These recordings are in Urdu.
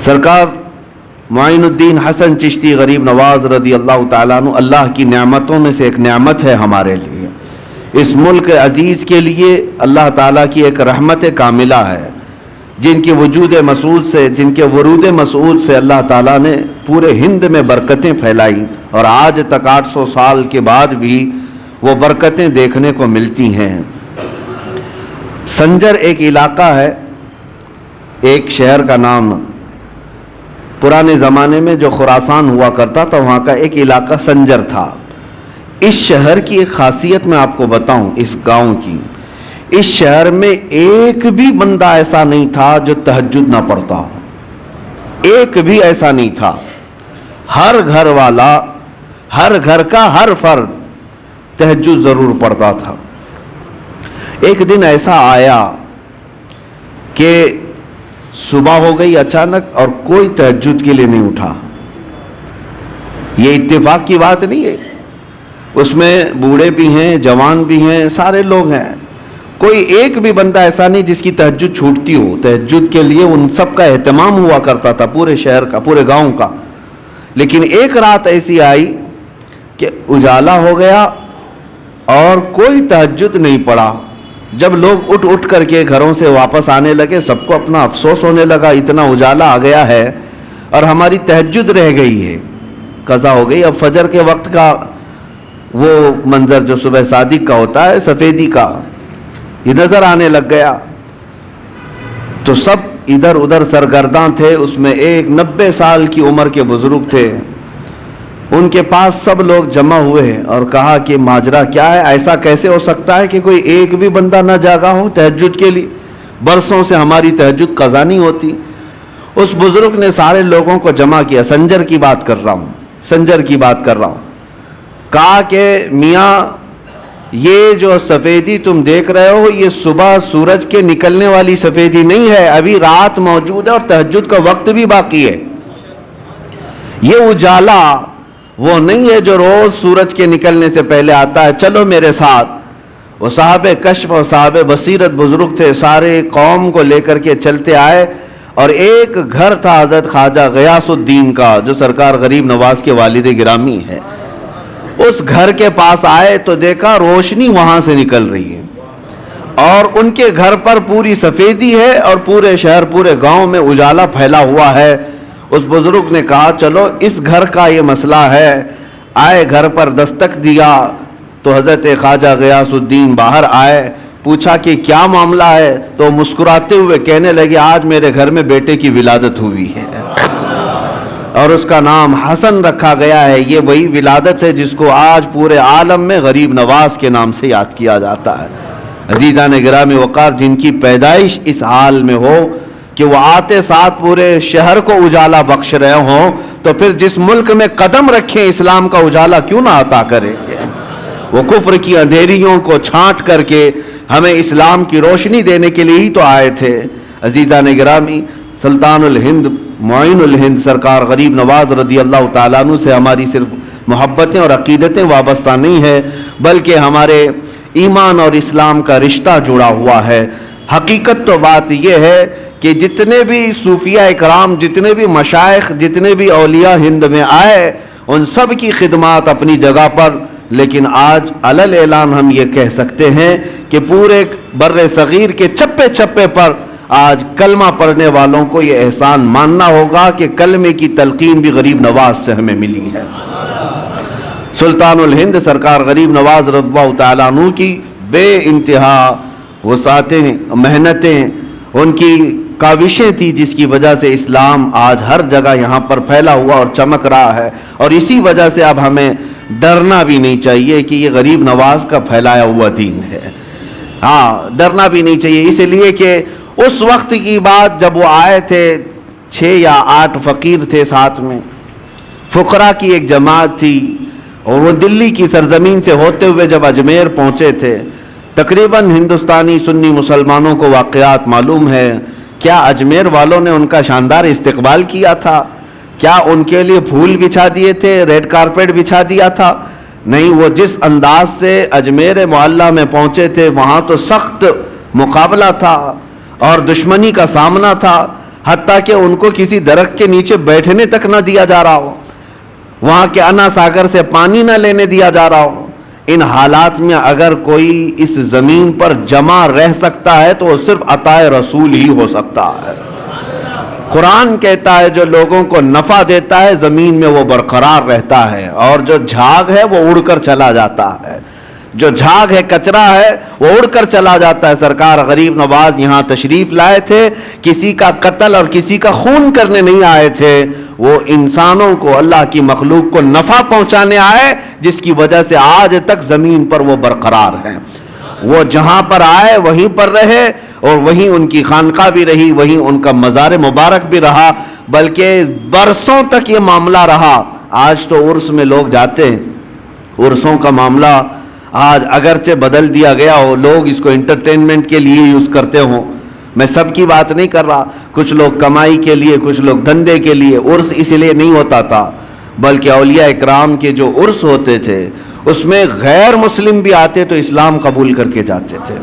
سرکار معین الدین حسن چشتی غریب نواز رضی اللہ تعالیٰ عنہ اللہ کی نعمتوں میں سے ایک نعمت ہے ہمارے لیے. اس ملک عزیز کے لیے اللہ تعالیٰ کی ایک رحمت کاملہ ہے، جن کے وجود مسعود سے، جن کے ورود مسعود سے اللہ تعالیٰ نے پورے ہند میں برکتیں پھیلائی، اور آج تک 800 سال کے بعد بھی وہ برکتیں دیکھنے کو ملتی ہیں. سنجر ایک علاقہ ہے، ایک شہر کا نام. پرانے زمانے میں جو خراسان ہوا کرتا تھا وہاں کا ایک علاقہ سنجر تھا. اس شہر کی ایک خاصیت میں آپ کو بتاؤں، اس گاؤں کی، اس شہر میں ایک بھی بندہ ایسا نہیں تھا جو تہجد نہ پڑھتا ہو. ایک بھی ایسا نہیں تھا. ہر گھر والا، ہر گھر کا ہر فرد تہجد ضرور پڑھتا تھا. ایک دن ایسا آیا کہ صبح ہو گئی اچانک اور کوئی تہجد کے لیے نہیں اٹھا. یہ اتفاق کی بات نہیں ہے، اس میں بوڑھے بھی ہیں، جوان بھی ہیں، سارے لوگ ہیں. کوئی ایک بھی بندہ ایسا نہیں جس کی تہجد چھوٹتی ہو. تہجد کے لیے ان سب کا اہتمام ہوا کرتا تھا، پورے شہر کا، پورے گاؤں کا. لیکن ایک رات ایسی آئی کہ اجالا ہو گیا اور کوئی تہجد نہیں پڑا. جب لوگ اٹھ کر کے گھروں سے واپس آنے لگے، سب کو اپنا افسوس ہونے لگا، اتنا اجالا آ گیا ہے اور ہماری تہجد رہ گئی ہے. قضا ہو گئی. اب فجر کے وقت کا وہ منظر جو صبح صادق کا ہوتا ہے، سفیدی کا، یہ نظر آنے لگ گیا. تو سب ادھر ادھر سرگرداں تھے. اس میں ایک 90 سال کی عمر کے بزرگ تھے. ان کے پاس سب لوگ جمع ہوئے اور کہا کہ ماجرا کیا ہے؟ ایسا کیسے ہو سکتا ہے کہ کوئی ایک بھی بندہ نہ جاگا ہو تہجد کے لیے؟ برسوں سے ہماری تہجد قضا نہیں ہوتی. اس بزرگ نے سارے لوگوں کو جمع کیا. سنجر کی بات کر رہا ہوں، سنجر کی بات کر رہا ہوں. کہا کہ میاں، یہ جو سفیدی تم دیکھ رہے ہو، یہ صبح سورج کے نکلنے والی سفیدی نہیں ہے. ابھی رات موجود ہے اور تہجد کا وقت بھی باقی ہے. یہ اجالا وہ نہیں ہے جو روز سورج کے نکلنے سے پہلے آتا ہے. چلو میرے ساتھ. وہ صاحب کشف اور صاحب بصیرت بزرگ تھے، سارے قوم کو لے کر کے چلتے آئے. اور ایک گھر تھا حضرت خواجہ غیاث الدین کا، جو سرکار غریب نواز کے والد گرامی ہے. اس گھر کے پاس آئے تو دیکھا روشنی وہاں سے نکل رہی ہے اور ان کے گھر پر پوری سفیدی ہے اور پورے شہر، پورے گاؤں میں اجالا پھیلا ہوا ہے. اس بزرگ نے کہا چلو اس گھر کا یہ مسئلہ ہے. آئے، گھر پر دستک دیا تو حضرت خواجہ غیاث الدین باہر آئے. پوچھا کہ کیا معاملہ ہے؟ تو مسکراتے ہوئے کہنے لگے آج میرے گھر میں بیٹے کی ولادت ہوئی ہے اور اس کا نام حسن رکھا گیا ہے. یہ وہی ولادت ہے جس کو آج پورے عالم میں غریب نواز کے نام سے یاد کیا جاتا ہے. عزیزان گرامی وقار، جن کی پیدائش اس حال میں ہو کہ وہ آتے ساتھ پورے شہر کو اجالا بخش رہے ہوں، تو پھر جس ملک میں قدم رکھیں اسلام کا اجالا کیوں نہ عطا کرے. وہ کفر کی اندھیریوں کو چھانٹ کر کے ہمیں اسلام کی روشنی دینے کے لیے ہی تو آئے تھے. عزیزان گرامی، سلطان الہند معین الہند سرکار غریب نواز رضی اللہ تعالیٰ عنہ سے ہماری صرف محبتیں اور عقیدتیں وابستہ نہیں ہے، بلکہ ہمارے ایمان اور اسلام کا رشتہ جڑا ہوا ہے. حقیقت تو بات یہ ہے کہ جتنے بھی صوفیہ اکرام، جتنے بھی مشائخ، جتنے بھی اولیاء ہند میں آئے، ان سب کی خدمات اپنی جگہ پر، لیکن آج علل اعلان ہم یہ کہہ سکتے ہیں کہ پورے بر صغیر کے چپے چپے پر آج کلمہ پڑھنے والوں کو یہ احسان ماننا ہوگا کہ کلمے کی تلقین بھی غریب نواز سے ہمیں ملی ہے. سلطان الہند سرکار غریب نواز رضی اللہ تعالیٰ عنہ کی بے انتہا وسعتیں، محنتیں، ان کی کاوشیں تھی جس کی وجہ سے اسلام آج ہر جگہ یہاں پر پھیلا ہوا اور چمک رہا ہے. اور اسی وجہ سے اب ہمیں ڈرنا بھی نہیں چاہیے کہ یہ غریب نواز کا پھیلایا ہوا دین ہے. ہاں، ڈرنا بھی نہیں چاہیے، اس لیے کہ اس وقت کی بات جب وہ آئے تھے، 6 یا 8 فقیر تھے ساتھ میں، فقراء کی ایک جماعت تھی، اور وہ دلی کی سرزمین سے ہوتے ہوئے جب اجمیر پہنچے تھے، تقریباً ہندوستانی سنی مسلمانوں کو واقعات معلوم ہے. کیا اجمیر والوں نے ان کا شاندار استقبال کیا تھا؟ کیا ان کے لیے پھول بچھا دیے تھے، ریڈ کارپیٹ بچھا دیا تھا؟ نہیں، وہ جس انداز سے اجمیر معلیٰ میں پہنچے تھے، وہاں تو سخت مقابلہ تھا اور دشمنی کا سامنا تھا. حتیٰ کہ ان کو کسی درخت کے نیچے بیٹھنے تک نہ دیا جا رہا ہو، وہاں کے انا ساگر سے پانی نہ لینے دیا جا رہا ہو۔ ان حالات میں اگر کوئی اس زمین پر جمع رہ سکتا ہے تو وہ صرف عطا رسول ہی ہو سکتا ہے۔ قرآن کہتا ہے جو لوگوں کو نفع دیتا ہے زمین میں وہ برقرار رہتا ہے، اور جو جھاگ ہے وہ اڑ کر چلا جاتا ہے، جو جھاگ ہے کچرا ہے وہ اڑ کر چلا جاتا ہے۔ سرکار غریب نواز یہاں تشریف لائے تھے، کسی کا قتل اور کسی کا خون کرنے نہیں آئے تھے، وہ انسانوں کو، اللہ کی مخلوق کو نفع پہنچانے آئے، جس کی وجہ سے آج تک زمین پر وہ برقرار ہیں۔ وہ جہاں پر آئے وہیں پر رہے، اور وہیں ان کی خانقاہ بھی رہی، وہیں ان کا مزار مبارک بھی رہا، بلکہ برسوں تک یہ معاملہ رہا۔ آج تو عرس میں لوگ جاتے ہیں، عرسوں کا معاملہ آج اگرچہ بدل دیا گیا ہو، لوگ اس کو انٹرٹینمنٹ کے لیے یوز کرتے ہوں، میں سب کی بات نہیں کر رہا، کچھ لوگ کمائی کے لیے، کچھ لوگ دھندے کے لیے۔ عرس اس لیے نہیں ہوتا تھا، بلکہ اولیاء اکرام کے جو عرس ہوتے تھے اس میں غیر مسلم بھی آتے تو اسلام قبول کر کے جاتے تھے،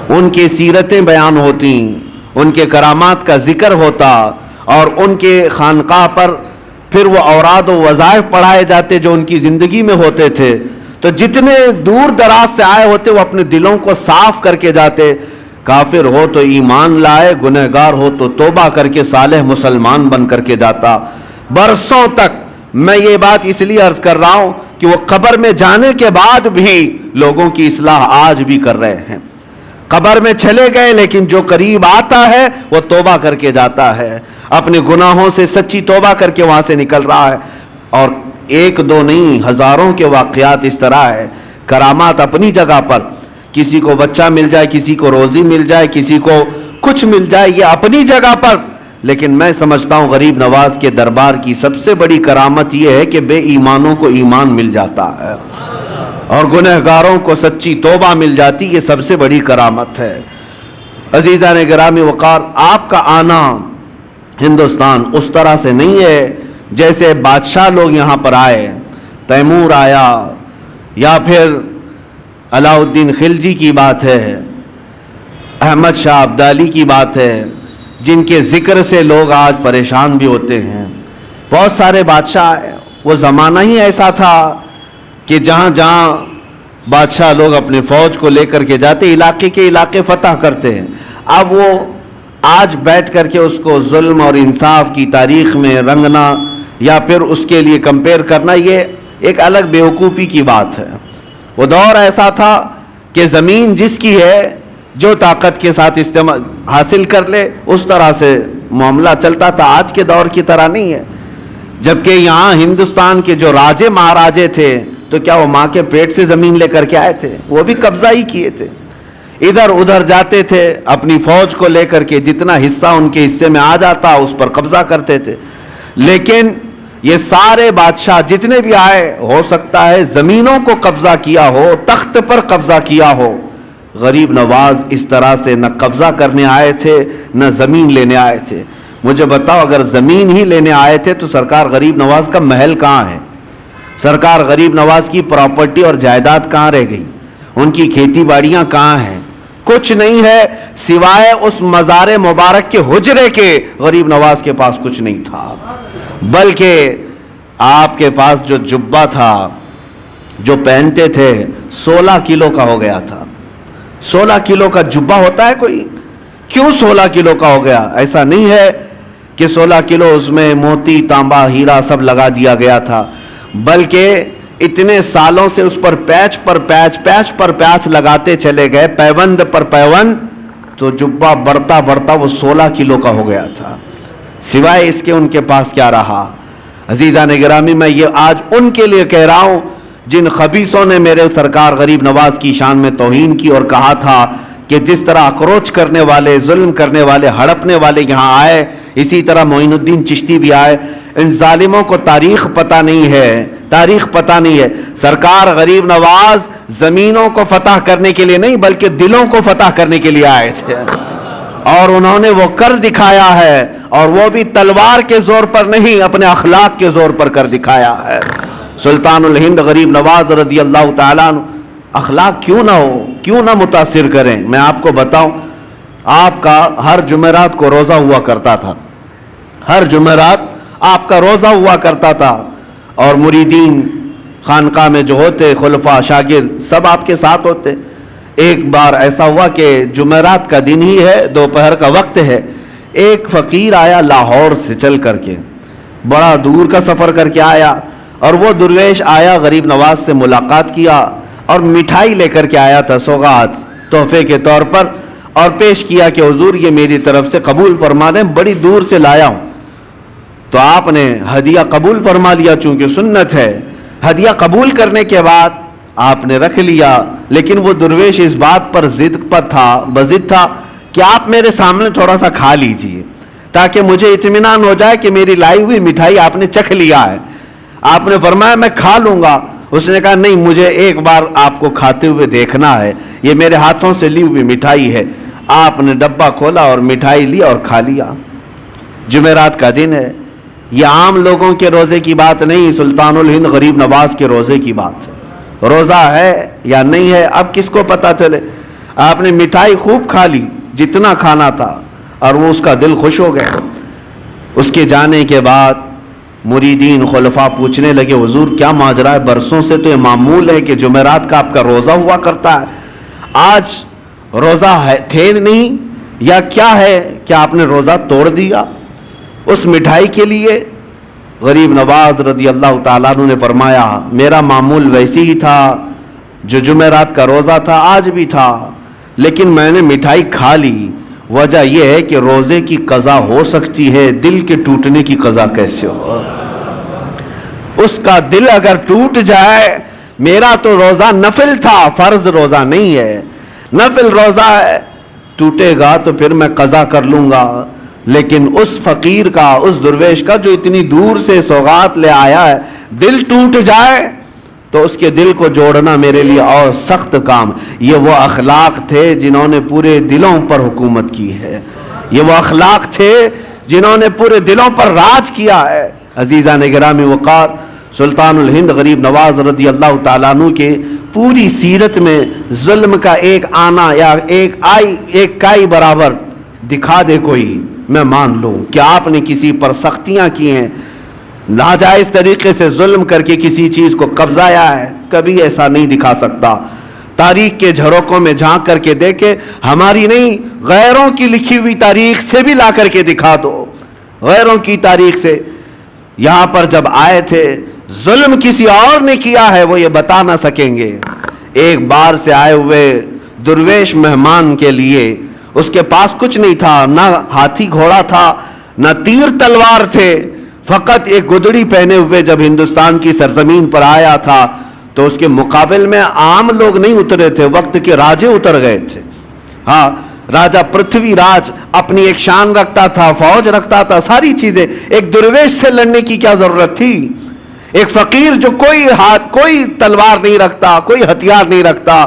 ان کی سیرتیں بیان ہوتی، ان کے کرامات کا ذکر ہوتا، اور ان کے خانقاہ پر پھر وہ اوراد و وظائف پڑھائے جاتے جو ان کی زندگی میں ہوتے تھے۔ تو جتنے دور دراز سے آئے ہوتے وہ اپنے دلوں کو صاف کر کے جاتے، کافر ہو تو ایمان لائے، گنہگار ہو تو توبہ کر کے صالح مسلمان بن کر کے جاتا۔ برسوں تک میں یہ بات اس لیے عرض کر رہا ہوں کہ وہ قبر میں جانے کے بعد بھی لوگوں کی اصلاح آج بھی کر رہے ہیں۔ قبر میں چلے گئے لیکن جو قریب آتا ہے وہ توبہ کر کے جاتا ہے، اپنے گناہوں سے سچی توبہ کر کے وہاں سے نکل رہا ہے۔ اور ایک دو نہیں، ہزاروں کے واقعات اس طرح ہے، کرامات اپنی جگہ پر، کسی کو بچہ مل جائے، کسی کو روزی مل جائے، کسی کو کچھ مل جائے، یہ اپنی جگہ پر۔ لیکن میں سمجھتا ہوں غریب نواز کے دربار کی سب سے بڑی کرامت یہ ہے کہ بے ایمانوں کو ایمان مل جاتا ہے اور گنہگاروں کو سچی توبہ مل جاتی، یہ سب سے بڑی کرامت ہے۔ عزیزان گرامی وقار، آپ کا آنا ہندوستان اس طرح سے نہیں ہے جیسے بادشاہ لوگ یہاں پر آئے، تیمور آیا یا پھر علاؤ الدین خلجی کی بات ہے، احمد شاہ ابدالی کی بات ہے، جن کے ذکر سے لوگ آج پریشان بھی ہوتے ہیں۔ بہت سارے بادشاہ آئے، وہ زمانہ ہی ایسا تھا کہ جہاں جہاں بادشاہ لوگ اپنے فوج کو لے کر کے جاتے، علاقے کے علاقے فتح کرتے ہیں۔ اب وہ آج بیٹھ کر کے اس کو ظلم اور انصاف کی تاریخ میں رنگنا یا پھر اس کے لیے کمپیئر کرنا، یہ ایک الگ بیوقوفی کی بات ہے۔ وہ دور ایسا تھا کہ زمین جس کی ہے جو طاقت کے ساتھ استعمال حاصل کر لے، اس طرح سے معاملہ چلتا تھا، آج کے دور کی طرح نہیں ہے۔ جبکہ یہاں ہندوستان کے جو راجے مہاراجے تھے تو کیا وہ ماں کے پیٹ سے زمین لے کر کے آئے تھے؟ وہ بھی قبضہ ہی کیے تھے، ادھر ادھر جاتے تھے اپنی فوج کو لے کر کے، جتنا حصہ ان کے حصے میں آ جاتا اس پر قبضہ کرتے تھے۔ لیکن یہ سارے بادشاہ جتنے بھی آئے، ہو سکتا ہے زمینوں کو قبضہ کیا ہو، تخت پر قبضہ کیا ہو، غریب نواز اس طرح سے نہ قبضہ کرنے آئے تھے نہ زمین لینے آئے تھے۔ مجھے بتاؤ، اگر زمین ہی لینے آئے تھے تو سرکار غریب نواز کا محل کہاں ہے؟ سرکار غریب نواز کی پراپرٹی اور جائیداد کہاں رہ گئی؟ ان کی کھیتی باڑیاں کہاں ہیں؟ کچھ نہیں ہے سوائے اس مزار مبارک کے حجرے کے، غریب نواز کے پاس کچھ نہیں تھا۔ بلکہ آپ کے پاس جو جبہ تھا جو پہنتے تھے 16 کلو کا ہو گیا تھا۔ 16 کلو کا جبہ ہوتا ہے کوئی؟ کیوں 16 کلو کا ہو گیا؟ ایسا نہیں ہے کہ 16 کلو اس میں موتی تانبا ہیرا سب لگا دیا گیا تھا، بلکہ اتنے سالوں سے اس پر پیچ پر پیچ لگاتے چلے گئے، پیوند پر پیوند، تو جبہ بڑھتا بڑھتا وہ 16 کلو کا ہو گیا تھا۔ سوائے اس کے ان کے پاس کیا رہا؟ عزیزان گرامی، میں یہ آج ان کے لیے کہہ رہا ہوں جن خبیثوں نے میرے سرکار غریب نواز کی شان میں توہین کی اور کہا تھا کہ جس طرح اکروچ کرنے والے، ظلم کرنے والے، ہڑپنے والے یہاں آئے، اسی طرح معین الدین چشتی بھی آئے۔ ان ظالموں کو تاریخ پتہ نہیں ہے، تاریخ پتہ نہیں ہے۔ سرکار غریب نواز زمینوں کو فتح کرنے کے لیے نہیں بلکہ دلوں کو فتح کرنے کے لیے آئے تھے، اور انہوں نے وہ کر دکھایا ہے، اور وہ بھی تلوار کے زور پر نہیں، اپنے اخلاق کے زور پر کر دکھایا ہے۔ سلطان الہند غریب نواز رضی اللہ تعالیٰ عنہ اخلاق کیوں نہ ہو، کیوں نہ متاثر کریں؟ میں آپ کو بتاؤں، آپ کا ہر جمعرات کو روزہ ہوا کرتا تھا، ہر جمعرات آپ کا روزہ ہوا کرتا تھا، اور مریدین خانقاہ میں جو ہوتے، خلفاء شاگرد سب آپ کے ساتھ ہوتے۔ ایک بار ایسا ہوا کہ جمعرات کا دن ہی ہے، دوپہر کا وقت ہے، ایک فقیر آیا لاہور سے چل کر کے، بڑا دور کا سفر کر کے آیا، اور وہ درویش آیا، غریب نواز سے ملاقات کیا اور مٹھائی لے کر کے آیا تھا سوغات تحفے کے طور پر، اور پیش کیا کہ حضور یہ میری طرف سے قبول فرما دیں، بڑی دور سے لایا ہوں۔ تو آپ نے ہدیہ قبول فرما لیا، چونکہ سنت ہے۔ ہدیہ قبول کرنے کے بعد آپ نے رکھ لیا، لیکن وہ درویش اس بات پر بضد تھا کہ آپ میرے سامنے تھوڑا سا کھا لیجئے، تاکہ مجھے اطمینان ہو جائے کہ میری لائی ہوئی مٹھائی آپ نے چکھ لیا ہے۔ آپ نے فرمایا میں کھا لوں گا۔ اس نے کہا نہیں، مجھے ایک بار آپ کو کھاتے ہوئے دیکھنا ہے، یہ میرے ہاتھوں سے لی ہوئی مٹھائی ہے۔ آپ نے ڈبہ کھولا اور مٹھائی لی اور کھا لیا۔ جمعرات کا دن ہے، یہ عام لوگوں کے روزے کی بات نہیں، سلطان الہند غریب نواز کے روزے کی بات ہے۔ روزہ ہے یا نہیں ہے اب کس کو پتا چلے۔ آپ نے مٹھائی خوب کھا لی، جتنا کھانا تھا، اور وہ اس کا دل خوش ہو گیا۔ اس کے جانے کے بعد مریدین خلفاء پوچھنے لگے حضور کیا ماجرا ہے، برسوں سے تو یہ معمول ہے کہ جمعرات کا آپ کا روزہ ہوا کرتا ہے، آج روزہ تھے نہیں یا کیا ہے کہ آپ نے روزہ توڑ دیا؟ اس مٹھائی کے لیے غریب نواز رضی اللہ تعالیٰ عنہ نے فرمایا میرا معمول ویسی ہی تھا، جو جمعرات کا روزہ تھا آج بھی تھا، لیکن میں نے مٹھائی کھا لی۔ وجہ یہ ہے کہ روزے کی قضا ہو سکتی ہے، دل کے ٹوٹنے کی قضا کیسے ہو؟ اس کا دل اگر ٹوٹ جائے، میرا تو روزہ نفل تھا، فرض روزہ نہیں ہے، نفل روزہ ہے، ٹوٹے گا تو پھر میں قضا کر لوں گا۔ لیکن اس فقیر کا، اس درویش کا جو اتنی دور سے سوغات لے آیا ہے، دل ٹوٹ جائے تو اس کے دل کو جوڑنا میرے لیے اور سخت کام۔ یہ وہ اخلاق تھے جنہوں نے پورے دلوں پر حکومت کی ہے، یہ وہ اخلاق تھے جنہوں نے پورے دلوں پر راج کیا ہے۔ عزیزان گرامی وقار، سلطان الہند غریب نواز رضی اللہ تعالیٰ عنہ کے پوری سیرت میں ظلم کا ایک آنا یا ایک کائی برابر دکھا دے کوئی، میں مان لوں کہ آپ نے کسی پر سختیاں کی ہیں، ناجائز طریقے سے ظلم کر کے کسی چیز کو قبضایا ہے، کبھی ایسا نہیں دکھا سکتا۔ تاریخ کے جھروکوں میں جھانک کر کے دیکھے، ہماری نہیں غیروں کی لکھی ہوئی تاریخ سے بھی لا کر کے دکھا دو، غیروں کی تاریخ سے۔ یہاں پر جب آئے تھے ظلم کسی اور نے کیا ہے وہ یہ بتا نہ سکیں گے۔ ایک بار سے آئے ہوئے درویش مہمان کے لیے اس کے پاس کچھ نہیں تھا، نہ ہاتھی گھوڑا تھا، نہ تیر تلوار تھے، فقط ایک گدڑی پہنے ہوئے جب ہندوستان کی سرزمین پر آیا تھا تو اس کے مقابل میں عام لوگ نہیں اترے تھے، وقت کے راجے اتر گئے تھے۔ ہاں، راجہ پرتھوی راج اپنی ایک شان رکھتا تھا، فوج رکھتا تھا، ساری چیزیں، ایک درویش سے لڑنے کی کیا ضرورت تھی؟ ایک فقیر جو کوئی تلوار نہیں رکھتا، کوئی ہتھیار نہیں رکھتا،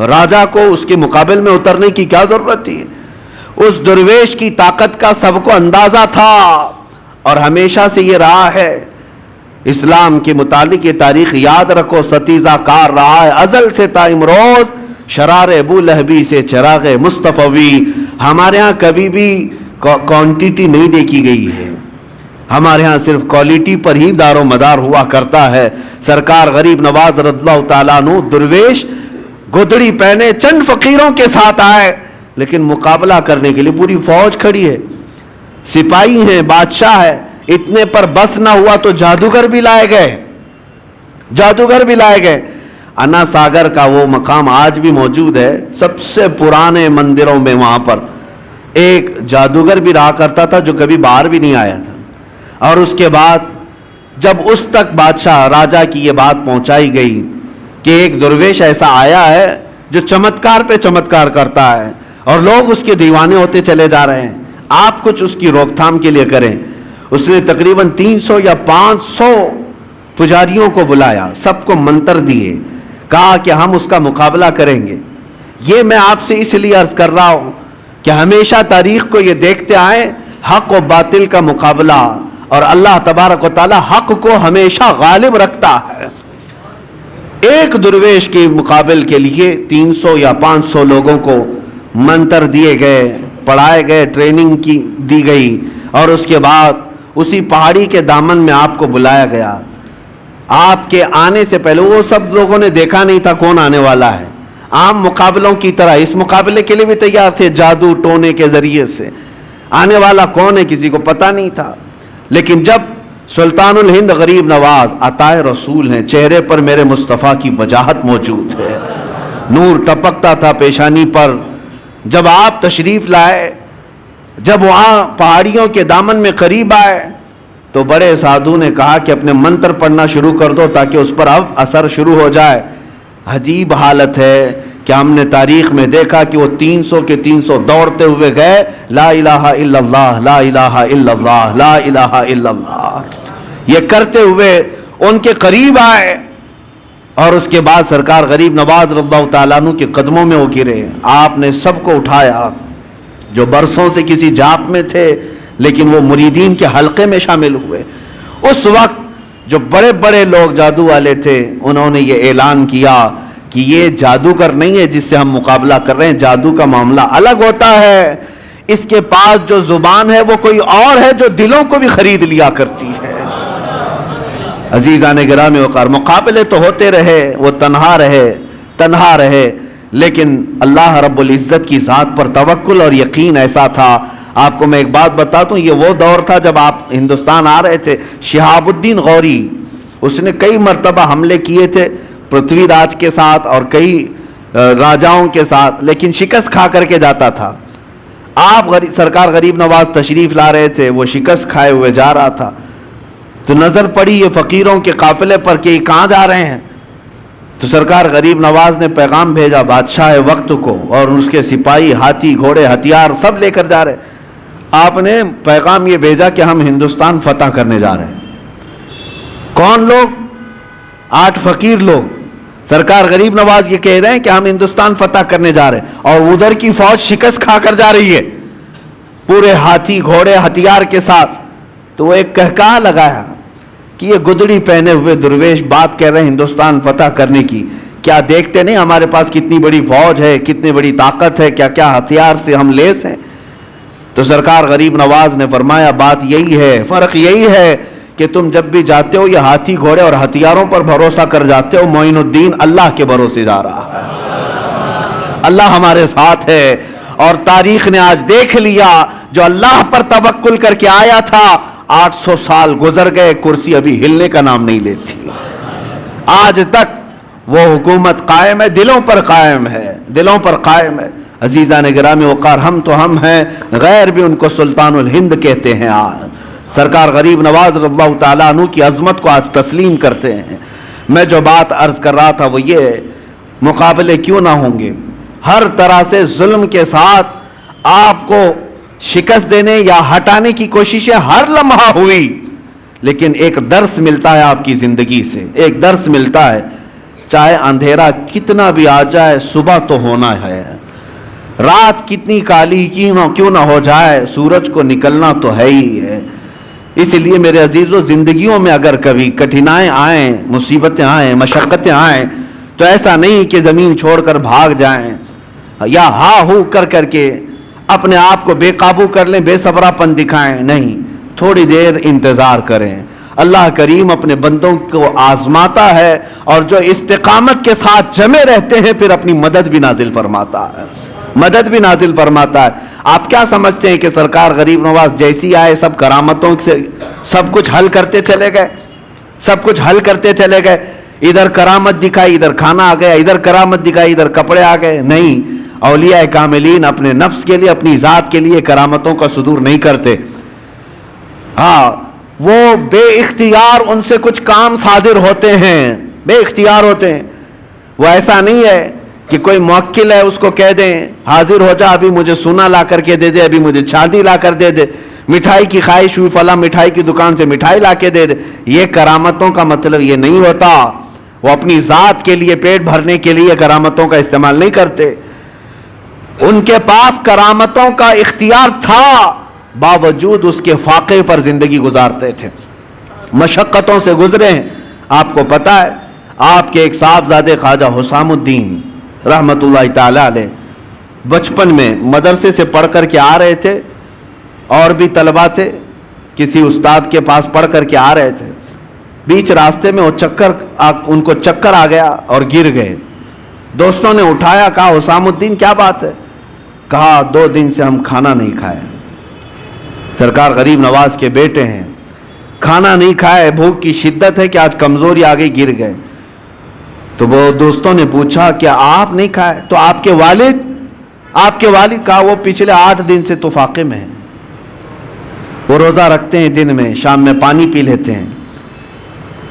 راجہ کو اس کے مقابل میں اترنے کی کیا ضرورت تھی؟ اس درویش کی طاقت کا سب کو اندازہ تھا، اور ہمیشہ سے یہ رہا ہے۔ اسلام کے متعلق یہ تاریخ یاد رکھو، ستیزہ کار رہا ہے ازل سے تا امروز، شرار ابو لہبی سے چراغ مصطفی۔ ہمارے ہاں کبھی بھی کوانٹیٹی نہیں دیکھی گئی ہے، ہمارے ہاں صرف کوالٹی پر ہی دار و مدار ہوا کرتا ہے۔ سرکار غریب نواز رضی اللہ تعالیٰ عنہ درویش گدڑی پہنے چند فقیروں کے ساتھ آئے، لیکن مقابلہ کرنے کے لیے پوری فوج کھڑی ہے، سپاہی ہیں، بادشاہ ہے۔ اتنے پر بس نہ ہوا تو جادوگر بھی لائے گئے۔ انا ساگر کا وہ مقام آج بھی موجود ہے، سب سے پرانے مندروں میں وہاں پر ایک جادوگر بھی رہا کرتا تھا جو کبھی باہر بھی نہیں آیا تھا۔ اور اس کے بعد جب اس تک بادشاہ راجہ کی یہ بات پہنچائی گئی کہ ایک درویش ایسا آیا ہے جو چمتکار پہ چمتکار کرتا ہے اور لوگ اس کے دیوانے ہوتے چلے جا رہے ہیں، آپ کچھ اس کی روک تھام کے لیے کریں۔ اس نے تقریباً 300 یا 500 پجاریوں کو بلایا، سب کو منتر دیے، کہا کہ ہم اس کا مقابلہ کریں گے۔ یہ میں آپ سے اس لیے عرض کر رہا ہوں کہ ہمیشہ تاریخ کو یہ دیکھتے آئیں، حق و باطل کا مقابلہ، اور اللہ تبارک و تعالی حق کو ہمیشہ غالب رکھتا ہے۔ ایک درویش کے مقابل کے لیے 300 یا 500 لوگوں کو منتر دیے گئے، پڑھائے گئے، ٹریننگ دی گئی، اور اس کے بعد اسی پہاڑی کے دامن میں آپ کو بلایا گیا. آپ کے آنے سے پہلے وہ سب لوگوں نے دیکھا نہیں تھا کون آنے والا ہے. عام مقابلوں کی طرح اس مقابلے کے لیے بھی تیار تھے, جادو ٹونے کے ذریعے سے. آنے والا کون ہے کسی کو پتہ نہیں تھا. لیکن جب سلطان الہند غریب نواز عطائے رسول ہیں, چہرے پر میرے مصطفیٰ کی وجاہت موجود ہے, نور ٹپکتا تھا پیشانی پر. جب آپ تشریف لائے, جب وہاں پہاڑیوں کے دامن میں قریب آئے, تو بڑے سادھو نے کہا کہ اپنے منتر پڑھنا شروع کر دو تاکہ اس پر اب اثر شروع ہو جائے. عجیب حالت ہے کہ ہم نے تاریخ میں دیکھا کہ وہ 300 کے 300 دوڑتے ہوئے گئے, لا الہ الا اللہ, لا الہ الا اللہ, لا الہ الا اللہ, یہ کرتے ہوئے ان کے قریب آئے. اور اس کے بعد سرکار غریب نواز رضی اللہ تعالیٰ عنہ کے قدموں میں وہ گرے. آپ نے سب کو اٹھایا جو برسوں سے کسی جاپ میں تھے لیکن وہ مریدین کے حلقے میں شامل ہوئے. اس وقت جو بڑے بڑے لوگ جادو والے تھے انہوں نے یہ اعلان کیا کہ یہ جادوگر نہیں ہے جس سے ہم مقابلہ کر رہے ہیں, جادو کا معاملہ الگ ہوتا ہے. اس کے پاس جو زبان ہے وہ کوئی اور ہے جو دلوں کو بھی خرید لیا کرتی ہے. عزیزان گرامی وقار, مقابلے تو ہوتے رہے, وہ تنہا رہے, لیکن اللہ رب العزت کی ذات پر توکل اور یقین ایسا تھا. آپ کو میں ایک بات بتاتا ہوں, یہ وہ دور تھا جب آپ ہندوستان آ رہے تھے. شہاب الدین غوری, اس نے کئی مرتبہ حملے کیے تھے پرتھوی راج کے ساتھ اور کئی راجاؤں کے ساتھ, لیکن شکست کھا کر کے جاتا تھا. آپ سرکار غریب نواز تشریف لا رہے تھے, وہ شکست کھائے ہوئے جا رہا تھا, تو نظر پڑی یہ فقیروں کے قافلے پر کہ یہ کہاں جا رہے ہیں. تو سرکار غریب نواز نے پیغام بھیجا بادشاہ وقت کو, اور اس کے سپاہی ہاتھی گھوڑے ہتھیار سب لے کر جا رہے. آپ نے پیغام یہ بھیجا کہ ہم ہندوستان فتح کرنے جا رہے ہیں. کون لوگ؟ 8 فقیر لوگ. سرکار غریب نواز یہ کہہ رہے ہیں کہ ہم ہندوستان فتح کرنے جا رہے ہیں, اور ادھر کی فوج شکست کھا کر جا رہی ہے پورے ہاتھی گھوڑے ہتھیار کے ساتھ. تو وہ ایک کہکہا لگایا کہ یہ گدڑی پہنے ہوئے درویش بات کہہ رہے ہیں ہندوستان فتح کرنے کی, کیا دیکھتے نہیں ہمارے پاس کتنی بڑی فوج ہے, کتنی بڑی طاقت ہے, کیا کیا ہتھیار سے ہم لیس ہیں. تو سرکار غریب نواز نے فرمایا بات یہی ہے, فرق یہی ہے کہ تم جب بھی جاتے ہو یہ ہاتھی گھوڑے اور ہتھیاروں پر بھروسہ کر جاتے ہو, معین الدین اللہ کے بھروسے جا رہا ہے, اللہ ہمارے ساتھ ہے. اور تاریخ نے آج دیکھ لیا جو اللہ پر توکل کر کے آیا تھا, 800 سال گزر گئے, کرسی ابھی ہلنے کا نام نہیں لیتی. آج تک وہ حکومت قائم ہے, دلوں پر قائم ہے, دلوں پر قائم ہے. عزیزان گرامی وقار, ہم تو ہم ہیں, غیر بھی ان کو سلطان الہند کہتے ہیں. آج سرکار غریب نواز رضی اللہ تعالیٰ عنہ کی عظمت کو آج تسلیم کرتے ہیں. میں جو بات عرض کر رہا تھا وہ یہ, مقابلے کیوں نہ ہوں گے, ہر طرح سے ظلم کے ساتھ آپ کو شکست دینے یا ہٹانے کی کوششیں ہر لمحہ ہوئی, لیکن ایک درس ملتا ہے آپ کی زندگی سے, ایک درس ملتا ہے, چاہے اندھیرا کتنا بھی آ جائے صبح تو ہونا ہے, رات کتنی کالی کیوں نہ ہو جائے سورج کو نکلنا تو ہے ہی ہے. اس لیے میرے عزیزو, زندگیوں میں اگر کبھی کٹھنائیں آئیں, مصیبتیں آئیں, مشقتیں آئیں, تو ایسا نہیں کہ زمین چھوڑ کر بھاگ جائیں یا ہا ہو کر کے اپنے آپ کو بے قابو کر لیں, بے صبرا پن دکھائیں. نہیں, تھوڑی دیر انتظار کریں. اللہ کریم اپنے بندوں کو آزماتا ہے, اور جو استقامت کے ساتھ جمے رہتے ہیں پھر اپنی مدد بھی نازل فرماتا ہے, مدد بھی نازل فرماتا ہے. آپ کیا سمجھتے ہیں کہ سرکار غریب نواز جیسی آئے سب کرامتوں سے سب کچھ حل کرتے چلے گئے, سب کچھ حل کرتے چلے گئے؟ ادھر کرامت دکھائی ادھر کھانا آ گیا, ادھر کرامت دکھائی ادھر کپڑے آ گئے. نہیں, اولیاء کاملین اپنے نفس کے لیے, اپنی ذات کے لیے کرامتوں کا صدور نہیں کرتے. ہاں, وہ بے اختیار ان سے کچھ کام صادر ہوتے ہیں, بے اختیار ہوتے ہیں. وہ ایسا نہیں ہے کہ کوئی موکل ہے اس کو کہہ دیں حاضر ہو جا, ابھی مجھے سونا لا کر کے دے دے, ابھی مجھے چاندی لا کر دے دے, مٹھائی کی خواہش ہوئی فلاں مٹھائی کی دکان سے مٹھائی لا کے دے دے. یہ کرامتوں کا مطلب یہ نہیں ہوتا. وہ اپنی ذات کے لیے, پیٹ بھرنے کے لیے کرامتوں کا استعمال نہیں کرتے. ان کے پاس کرامتوں کا اختیار تھا, باوجود اس کے فاقے پر زندگی گزارتے تھے, مشقتوں سے گزرے ہیں. آپ کو پتا ہے آپ کے ایک صاحبزادے خواجہ حسام الدین رحمت اللہ تعالی علیہ بچپن میں مدرسے سے پڑھ کر کے آ رہے تھے, اور بھی طلبہ تھے, کسی استاد کے پاس پڑھ کر کے آ رہے تھے, بیچ راستے میں ان کو چکر آ گیا اور گر گئے. دوستوں نے اٹھایا, کہا حسام الدین کیا بات ہے؟ کہا 2 دن سے ہم کھانا نہیں کھائے. سرکار غریب نواز کے بیٹے ہیں, کھانا نہیں کھائے, بھوک کی شدت ہے کہ آج کمزوری آ گئی, گر گئے. تو وہ دوستوں نے پوچھا کیا آپ نہیں کھائے؟ تو آپ کے والد کہا وہ پچھلے 8 دن سے تو فاقے میں ہیں, وہ روزہ رکھتے ہیں, دن میں شام میں پانی پی لیتے ہیں,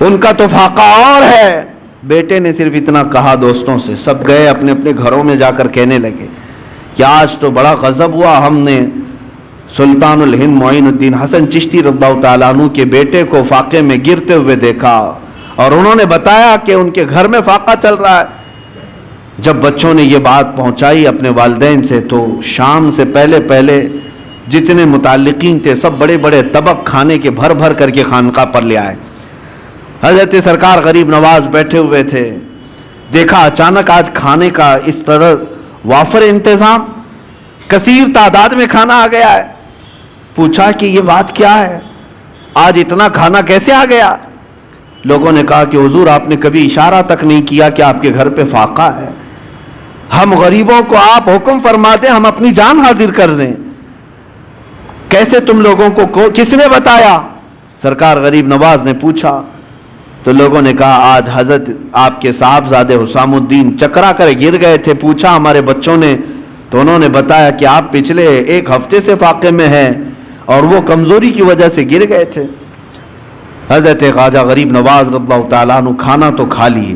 ان کا تو فاقہ اور ہے. بیٹے نے صرف اتنا کہا دوستوں سے, سب گئے اپنے اپنے گھروں میں جا کر کہنے لگے کہ آج تو بڑا غضب ہوا, ہم نے سلطان الہند معین الدین حسن چشتی رضی اللہ تعالیٰ عنہ کے بیٹے کو فاقے میں گرتے ہوئے دیکھا اور انہوں نے بتایا کہ ان کے گھر میں فاقہ چل رہا ہے. جب بچوں نے یہ بات پہنچائی اپنے والدین سے تو شام سے پہلے جتنے متعلقین تھے سب بڑے بڑے طبق کھانے کے بھر بھر کر کے خانقاہ پر لے آئے. حضرت سرکار غریب نواز بیٹھے ہوئے تھے, دیکھا اچانک آج کھانے کا اس طرح وافر انتظام, کثیر تعداد میں کھانا آ گیا ہے. پوچھا کہ یہ بات کیا ہے, آج اتنا کھانا کیسے آ گیا؟ لوگوں نے کہا کہ حضور آپ نے کبھی اشارہ تک نہیں کیا کہ آپ کے گھر پہ فاقہ ہے, ہم غریبوں کو آپ حکم فرما دیں ہم اپنی جان حاضر کر دیں, کیسے تم لوگوں کو کس نے بتایا؟ سرکار غریب نواز نے پوچھا تو لوگوں نے کہا آج حضرت آپ کے صاحبزادے حسام الدین چکرا کر گر گئے تھے, پوچھا ہمارے بچوں نے تو انہوں نے بتایا کہ آپ پچھلے 1 ہفتے سے فاقے میں ہیں اور وہ کمزوری کی وجہ سے گر گئے تھے. حضرت خواجہ غریب نواز رضی اللہ تعالیٰ عنہ کھانا تو کھا لیے,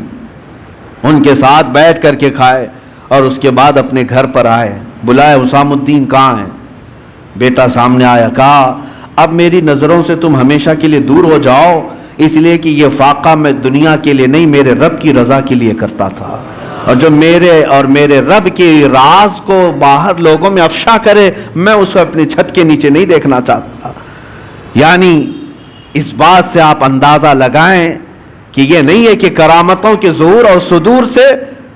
ان کے ساتھ بیٹھ کر کے کھائے اور اس کے بعد اپنے گھر پر آئے. بلائے حسام الدین کہاں ہیں؟ بیٹا سامنے آیا, کہا اب میری نظروں سے تم ہمیشہ کے لیے دور ہو جاؤ, اس لیے کہ یہ فاقہ میں دنیا کے لیے نہیں میرے رب کی رضا کے لیے کرتا تھا, اور جو میرے رب کے راز کو باہر لوگوں میں افشا کرے میں اس کو اپنی چھت کے نیچے نہیں دیکھنا چاہتا. یعنی اس بات سے آپ اندازہ لگائیں کہ یہ نہیں ہے کہ کرامتوں کے ظہور اور صدور سے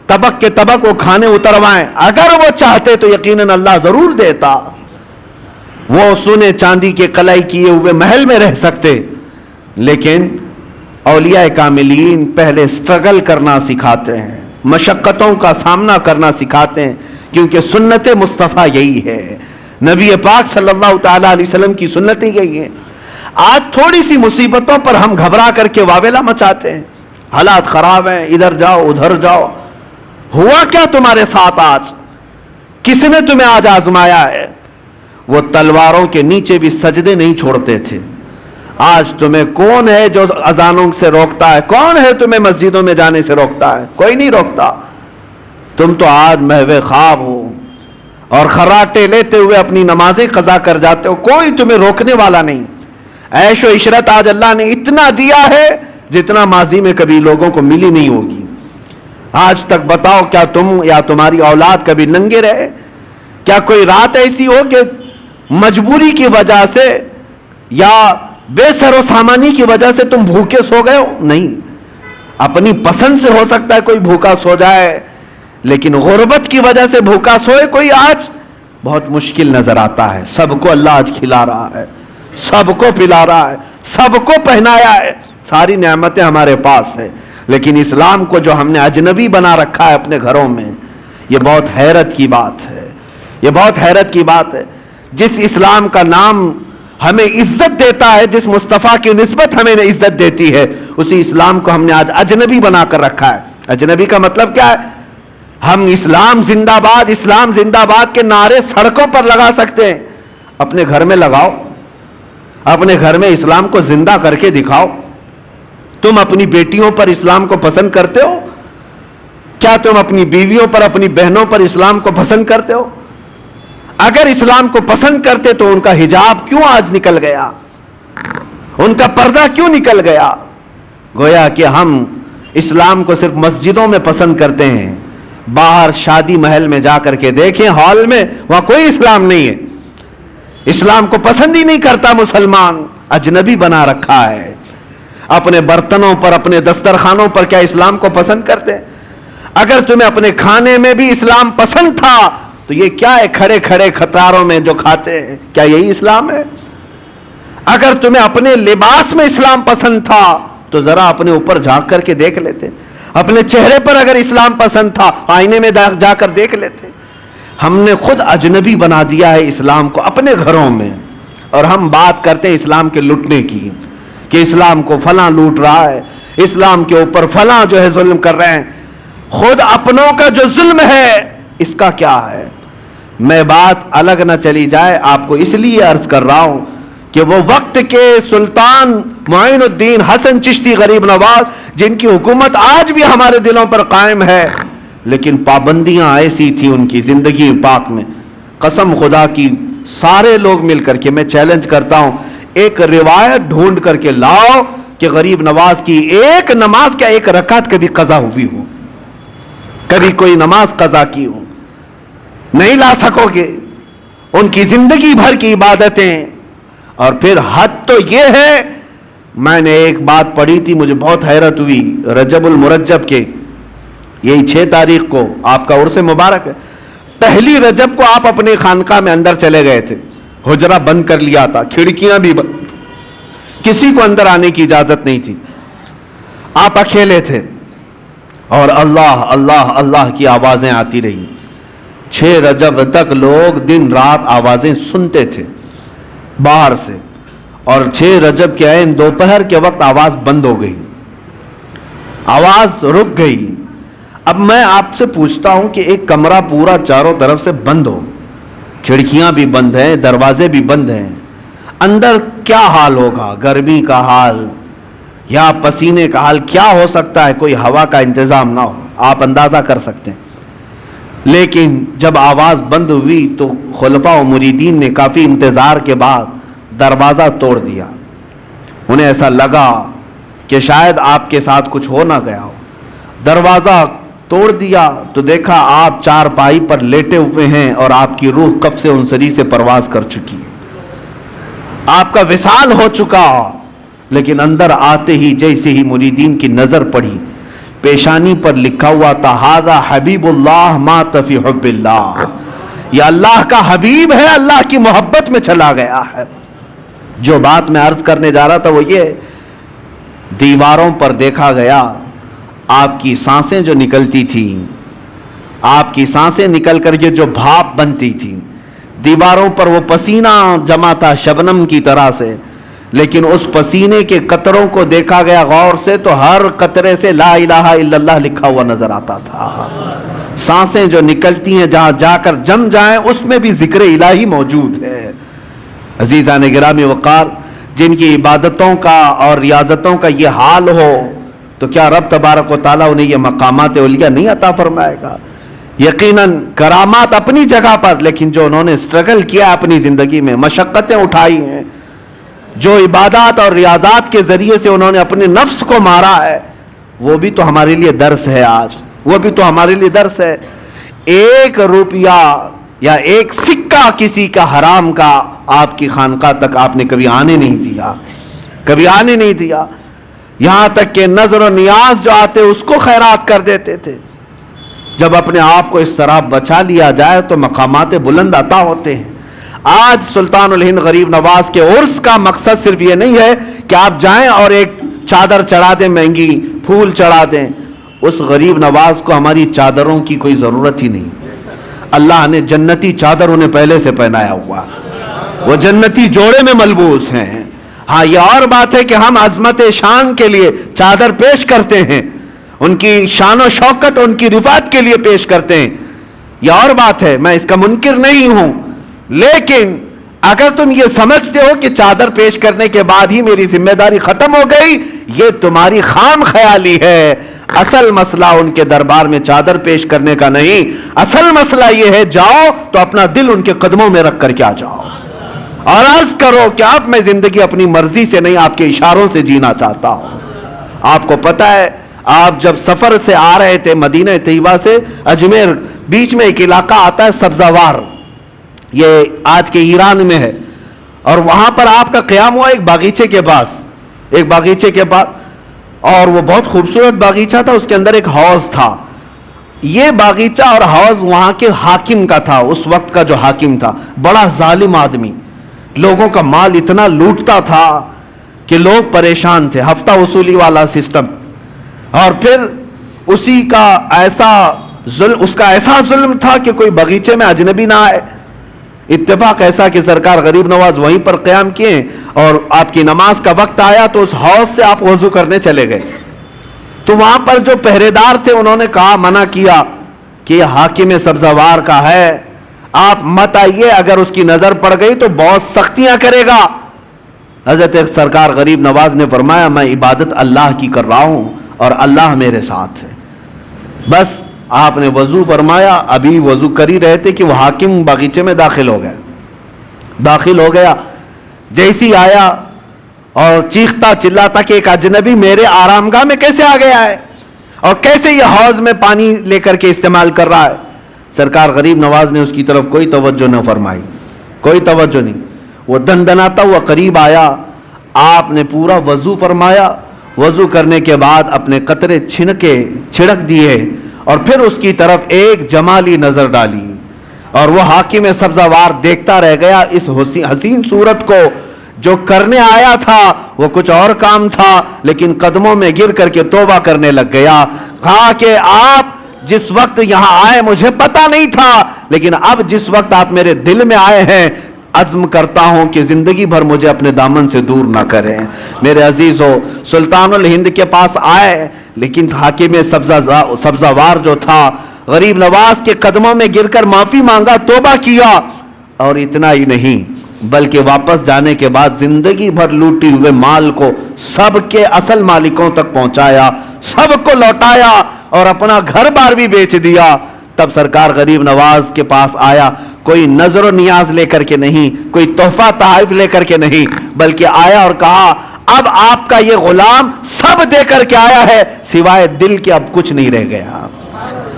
طبق کے طبق وہ کھانے اتروائیں, اگر وہ چاہتے تو یقیناً اللہ ضرور دیتا. وہ سونے چاندی کے قلعے کیے ہوئے محل میں رہ سکتے, لیکن اولیاء کاملین پہلے سٹرگل کرنا سکھاتے ہیں, مشقتوں کا سامنا کرنا سکھاتے ہیں, کیونکہ سنت مصطفیٰ یہی ہے, نبی پاک صلی اللہ تعالیٰ علیہ وسلم کی سنت یہی ہے. آج تھوڑی سی مصیبتوں پر ہم گھبرا کر کے واویلا مچاتے ہیں, حالات خراب ہیں, ادھر جاؤ ادھر جاؤ. ہوا کیا تمہارے ساتھ آج؟ کس نے تمہیں آج آزمایا ہے؟ وہ تلواروں کے نیچے بھی سجدے نہیں چھوڑتے تھے. آج تمہیں کون ہے جو اذانوں سے روکتا ہے؟ کون ہے تمہیں مسجدوں میں جانے سے روکتا ہے؟ کوئی نہیں روکتا. تم تو آج محو خواب ہو اور خراٹے لیتے ہوئے اپنی نمازیں قضا کر جاتے ہو, کوئی تمہیں روکنے والا نہیں. عیش و عشرت آج اللہ نے اتنا دیا ہے جتنا ماضی میں کبھی لوگوں کو ملی نہیں ہوگی. آج تک بتاؤ کیا تم یا تمہاری اولاد کبھی ننگے رہے؟ کیا کوئی رات ایسی ہو کہ مجبوری کی وجہ سے یا بے سر و سامانی کی وجہ سے تم بھوکے سو گئے ہو؟ نہیں. اپنی پسند سے ہو سکتا ہے کوئی بھوکا سو جائے, لیکن غربت کی وجہ سے بھوکا سوئے کوئی آج بہت مشکل نظر آتا ہے. سب کو اللہ آج کھلا رہا ہے, سب کو پلا رہا ہے, سب کو پہنایا ہے, ساری نعمتیں ہمارے پاس ہے, لیکن اسلام کو جو ہم نے اجنبی بنا رکھا ہے اپنے گھروں میں, یہ بہت حیرت کی بات ہے. یہ بہت حیرت کی بات ہے. جس اسلام کا نام ہمیں عزت دیتا ہے, جس مصطفیٰ کی نسبت ہمیں عزت دیتی ہے, اسی اسلام کو ہم نے آج اجنبی بنا کر رکھا ہے. اجنبی کا مطلب کیا ہے؟ ہم اسلام زندہ باد کے نعرے سڑکوں پر لگا سکتے ہیں, اپنے گھر میں لگاؤ, اپنے گھر میں اسلام کو زندہ کر کے دکھاؤ. تم اپنی بیٹیوں پر اسلام کو پسند کرتے ہو؟ کیا تم اپنی بیویوں پر, اپنی بہنوں پر اسلام کو پسند کرتے ہو؟ اگر اسلام کو پسند کرتے تو ان کا حجاب کیوں آج نکل گیا؟ ان کا پردہ کیوں نکل گیا؟ گویا کہ ہم اسلام کو صرف مسجدوں میں پسند کرتے ہیں. باہر شادی محل میں جا کر کے دیکھیں, ہال میں, وہاں کوئی اسلام نہیں ہے. اسلام کو پسند ہی نہیں کرتا مسلمان, اجنبی بنا رکھا ہے. اپنے برتنوں پر, اپنے دسترخوانوں پر کیا اسلام کو پسند کرتے؟ اگر تمہیں اپنے کھانے میں بھی اسلام پسند تھا تو یہ کیا ہے کھڑے کھڑے قطاروں میں جو کھاتے ہیں, کیا یہی اسلام ہے؟ اگر تمہیں اپنے لباس میں اسلام پسند تھا تو ذرا اپنے اوپر جھانک کر کے دیکھ لیتے. اپنے چہرے پر اگر اسلام پسند تھا آئینے میں جا کر دیکھ لیتے. ہم نے خود اجنبی بنا دیا ہے اسلام کو اپنے گھروں میں, اور ہم بات کرتے ہیں اسلام کے لٹنے کی کہ اسلام کو فلاں لوٹ رہا ہے, اسلام کے اوپر فلاں جو ہے ظلم کر رہے ہیں. خود اپنوں کا جو ظلم ہے اس کا کیا ہے؟ میں بات الگ نہ چلی جائے, آپ کو اس لیے عرض کر رہا ہوں کہ وہ وقت کے سلطان معین الدین حسن چشتی غریب نواز, جن کی حکومت آج بھی ہمارے دلوں پر قائم ہے, لیکن پابندیاں ایسی تھیں ان کی زندگی پاک میں, قسم خدا کی سارے لوگ مل کر کے, میں چیلنج کرتا ہوں, ایک روایت ڈھونڈ کر کے لاؤ کہ غریب نواز کی ایک نماز کیا ایک رکعت کبھی قضا ہوئی ہو, کبھی کوئی نماز قضا کی ہو, نہیں لا سکو گے. ان کی زندگی بھر کی عبادتیں. اور پھر حد تو یہ ہے, میں نے ایک بات پڑھی تھی مجھے بہت حیرت ہوئی, رجب المرجب کے یہی 6 تاریخ کو آپ کا عرس مبارک ہے, پہلی رجب کو آپ اپنے خانقاہ میں اندر چلے گئے تھے, حجرہ بند کر لیا تھا, کھڑکیاں بھی بند, کسی کو اندر آنے کی اجازت نہیں تھی, آپ اکیلے تھے, اور اللہ اللہ اللہ کی آوازیں آتی رہی. 6 رجب تک لوگ دن رات آوازیں سنتے تھے باہر سے, اور 6 رجب کے عین دوپہر کے وقت آواز بند ہو گئی, آواز رک گئی. اب میں آپ سے پوچھتا ہوں کہ ایک کمرہ پورا چاروں طرف سے بند ہو, کھڑکیاں بھی بند ہیں, دروازے بھی بند ہیں, اندر کیا حال ہوگا؟ گرمی کا حال یا پسینے کا حال کیا ہو سکتا ہے؟ کوئی ہوا کا انتظام نہ ہو, آپ اندازہ کر سکتے ہیں. لیکن جب آواز بند ہوئی تو خلفاء و مریدین نے کافی انتظار کے بعد دروازہ توڑ دیا. انہیں ایسا لگا کہ شاید آپ کے ساتھ کچھ ہو نہ گیا ہو. دروازہ توڑ دیا تو دیکھا آپ چارپائی پر لیٹے ہوئے ہیں, اور آپ کی روح کب سے انصری سے پرواز کر چکی ہے, آپ کا وصال ہو چکا. لیکن اندر آتے ہی جیسے ہی مریدین کی نظر پڑی, پیشانی پر لکھا ہوا تھا ھذا حبیب اللہ مات فی حب اللہ, یہ اللہ کا حبیب ہے, اللہ کی محبت میں چلا گیا ہے. جو بات میں عرض کرنے جا رہا تھا وہ یہ, دیواروں پر دیکھا گیا آپ کی سانسیں جو نکلتی تھیں, آپ کی سانسیں نکل کر کے جو بھاپ بنتی تھی, دیواروں پر وہ پسینہ جمع تھا شبنم کی طرح سے, لیکن اس پسینے کے قطروں کو دیکھا گیا غور سے تو ہر قطرے سے لا الہ الا اللہ لکھا ہوا نظر آتا تھا. سانسیں جو نکلتی ہیں جہاں جا کر جم جائیں اس میں بھی ذکر الہی موجود ہے. عزیزان گرامی وقار, جن کی عبادتوں کا اور ریاضتوں کا یہ حال ہو تو کیا رب تبارک و تعالیٰ انہیں یہ مقامات علیہ نہیں عطا فرمائے گا؟ یقیناً کرامات اپنی جگہ پر, لیکن جو انہوں نے سٹرگل کیا اپنی زندگی میں, مشقتیں اٹھائی ہیں, جو عبادات اور ریاضات کے ذریعے سے انہوں نے اپنے نفس کو مارا ہے, وہ بھی تو ہمارے لیے درس ہے. آج وہ بھی تو ہمارے لیے درس ہے. 1 روپیہ یا 1 سکہ کسی کا حرام کا آپ کی خانقاہ تک آپ نے کبھی آنے نہیں دیا, کبھی آنے نہیں دیا. یہاں تک کہ نظر و نیاز جو آتے اس کو خیرات کر دیتے تھے. جب اپنے آپ کو اس طرح بچا لیا جائے تو مقامات بلند عطا ہوتے ہیں. آج سلطان الہند غریب نواز کے عرس کا مقصد صرف یہ نہیں ہے کہ آپ جائیں اور ایک چادر چڑھا دیں, مہنگی پھول چڑھا دیں. اس غریب نواز کو ہماری چادروں کی کوئی ضرورت ہی نہیں. اللہ نے جنتی چادر انہیں پہلے سے پہنایا ہوا, وہ جنتی جوڑے میں ملبوس ہیں. ہاں یہ اور بات ہے کہ ہم عظمت شان کے لیے چادر پیش کرتے ہیں, ان کی شان و شوکت ان کی رفعت کے لیے پیش کرتے ہیں, یہ اور بات ہے, میں اس کا منکر نہیں ہوں. لیکن اگر تم یہ سمجھتے ہو کہ چادر پیش کرنے کے بعد ہی میری ذمہ داری ختم ہو گئی, یہ تمہاری خام خیالی ہے. اصل مسئلہ ان کے دربار میں چادر پیش کرنے کا نہیں, اصل مسئلہ یہ ہے جاؤ تو اپنا دل ان کے قدموں میں رکھ کر کے آ جاؤ اور عرض کرو کہ اب میں زندگی اپنی مرضی سے نہیں آپ کے اشاروں سے جینا چاہتا ہوں. آپ کو پتہ ہے آپ جب سفر سے آ رہے تھے مدینہ طیبہ سے اجمیر, بیچ میں ایک علاقہ آتا ہے سبزوار, یہ آج کے ایران میں ہے, اور وہاں پر آپ کا قیام ہوا ایک باغیچے کے پاس, ایک باغیچے کے پاس, اور وہ بہت خوبصورت باغیچہ تھا, اس کے اندر ایک حوض تھا. یہ باغیچہ اور حوض وہاں کے حاکم کا تھا, اس وقت کا جو حاکم تھا, بڑا ظالم آدمی, لوگوں کا مال اتنا لوٹتا تھا کہ لوگ پریشان تھے، ہفتہ وصولی والا سسٹم. اور پھر اسی کا اس کا ایسا ظلم تھا کہ کوئی بغیچے میں اجنبی نہ آئے. اتفاق ایسا کہ سرکار غریب نواز وہیں پر قیام کیے اور آپ کی نماز کا وقت آیا تو اس حوض سے آپ وضو کرنے چلے گئے. تو وہاں پر جو پہرے دار تھے انہوں نے کہا، منع کیا کہ یہ حاکم سبزوار کا ہے، آپ مت آئیے، اگر اس کی نظر پڑ گئی تو بہت سختیاں کرے گا. حضرت سرکار غریب نواز نے فرمایا، میں عبادت اللہ کی کر رہا ہوں اور اللہ میرے ساتھ ہے. بس آپ نے وضو فرمایا، ابھی وضو کر ہی رہے تھے کہ وہ حاکم باغیچے میں داخل ہو گیا. جیسی آیا اور چیختا چلاتا کہ ایک اجنبی میرے آرام گاہ میں کیسے آ گیا ہے اور کیسے یہ حوض میں پانی لے کر کے استعمال کر رہا ہے. سرکار غریب نواز نے اس کی طرف کوئی توجہ نہ فرمائی، کوئی توجہ نہیں. وہ دندناتا ہوا قریب آیا، آپ نے پورا وضو فرمایا. وضو کرنے کے بعد اپنے قطرے چھڑک دیے اور پھر اس کی طرف ایک جمالی نظر ڈالی اور وہ حاکم سبزوار دیکھتا رہ گیا اس حسین صورت کو. جو کرنے آیا تھا وہ کچھ اور کام تھا، لیکن قدموں میں گر کر کے توبہ کرنے لگ گیا. کہا کہ آپ جس وقت یہاں آئے مجھے پتا نہیں تھا، لیکن اب جس وقت آپ میرے دل میں آئے ہیں عزم کرتا ہوں کہ زندگی بھر مجھے اپنے دامن سے دور نہ کریں. میرے عزیزو، سلطان الہند کے پاس آئے، لیکن حاکم سبزوار جو تھا غریب نواز کے قدموں میں گر کر معافی مانگا، توبہ کیا. اور اتنا ہی نہیں بلکہ واپس جانے کے بعد زندگی بھر لوٹی ہوئے مال کو سب کے اصل مالکوں تک پہنچایا، سب کو لوٹایا اور اپنا گھر بار بھی بیچ دیا. تب سرکار غریب نواز کے پاس آیا، کوئی نظر و نیاز لے کر کے نہیں، کوئی تحفہ تحائف لے کر کے نہیں، بلکہ آیا اور کہا اب آپ کا یہ غلام سب دے کر کے آیا ہے، سوائے دل کے اب کچھ نہیں رہ گیا،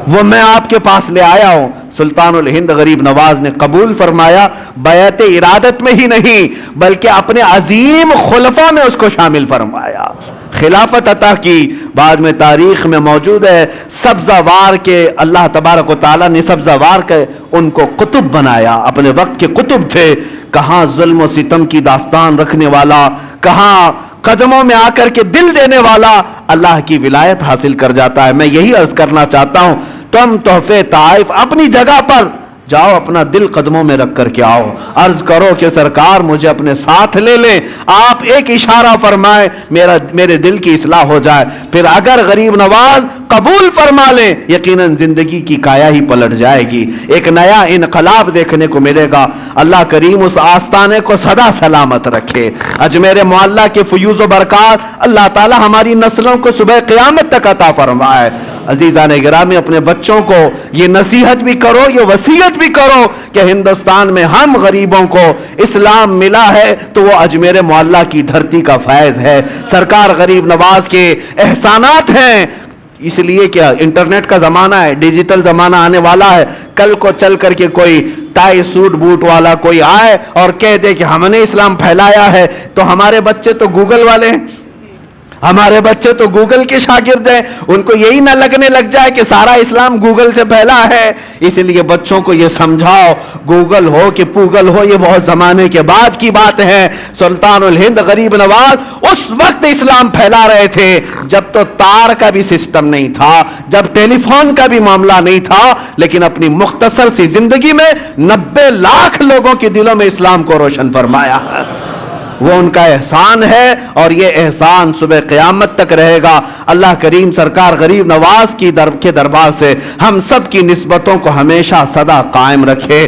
وہ میں آپ کے پاس لے آیا ہوں. سلطان الہند غریب نواز نے قبول فرمایا، بیعت ارادت میں ہی نہیں بلکہ اپنے عظیم خلفاء میں اس کو شامل فرمایا، خلافت عطا کی. بعد میں تاریخ میں موجود ہے سبزوار کے اللہ تبارک و تعالیٰ نے سبزوار کے ان کو قطب بنایا، اپنے وقت کے قطب تھے. کہاں ظلم و ستم کی داستان رکھنے والا، کہاں قدموں میں آ کر کے دل دینے والا اللہ کی ولایت حاصل کر جاتا ہے. میں یہی عرض کرنا چاہتا ہوں، تم تحفے تحائف اپنی جگہ پر جاؤ، اپنا دل قدموں میں رکھ کر کے آؤ، عرض کرو کہ سرکار مجھے اپنے ساتھ لے لیں، آپ ایک اشارہ فرمائے میرے دل کی اصلاح ہو جائے. پھر اگر غریب نواز قبول فرما لیں یقیناً زندگی کی کایا ہی پلٹ جائے گی، ایک نیا انقلاب دیکھنے کو ملے گا. اللہ کریم اس آستانے کو سدا سلامت رکھے. اجمیر معلیٰ کے فیوز و برکات اللہ تعالی ہماری نسلوں کو صبح قیامت تک عطا فرمائے. عزیزان گرامی، اپنے بچوں کو یہ نصیحت بھی کرو، یہ وصیت بھی کرو کہ ہندوستان میں ہم غریبوں کو اسلام ملا ہے تو وہ اجمیر معلیٰ کی دھرتی کا فیض ہے، سرکار غریب نواز کے احسانات ہیں. اس لیے کہ انٹرنیٹ کا زمانہ ہے، ڈیجیٹل زمانہ آنے والا ہے. کل کو چل کر کے کوئی ٹائی سوٹ بوٹ والا کوئی آئے اور کہہ دے کہ ہم نے اسلام پھیلایا ہے، تو ہمارے بچے تو گوگل والے ہیں، ہمارے بچے تو گوگل کے شاگرد ہیں، ان کو یہی نہ لگنے لگ جائے کہ سارا اسلام گوگل سے پھیلا ہے. اس لیے بچوں کو یہ سمجھاؤ، گوگل ہو کہ پوگل ہو یہ بہت زمانے کے بعد کی بات ہے. سلطان الہند غریب نواز اس وقت اسلام پھیلا رہے تھے جب تو تار کا بھی سسٹم نہیں تھا، جب ٹیلی فون کا بھی معاملہ نہیں تھا، لیکن اپنی مختصر سی زندگی میں 90 لاکھ لوگوں کے دلوں میں اسلام کو روشن فرمایا. وہ ان کا احسان ہے اور یہ احسان صبح قیامت تک رہے گا. اللہ کریم سرکار غریب نواز کے دربار سے ہم سب کی نسبتوں کو ہمیشہ سدا قائم رکھے.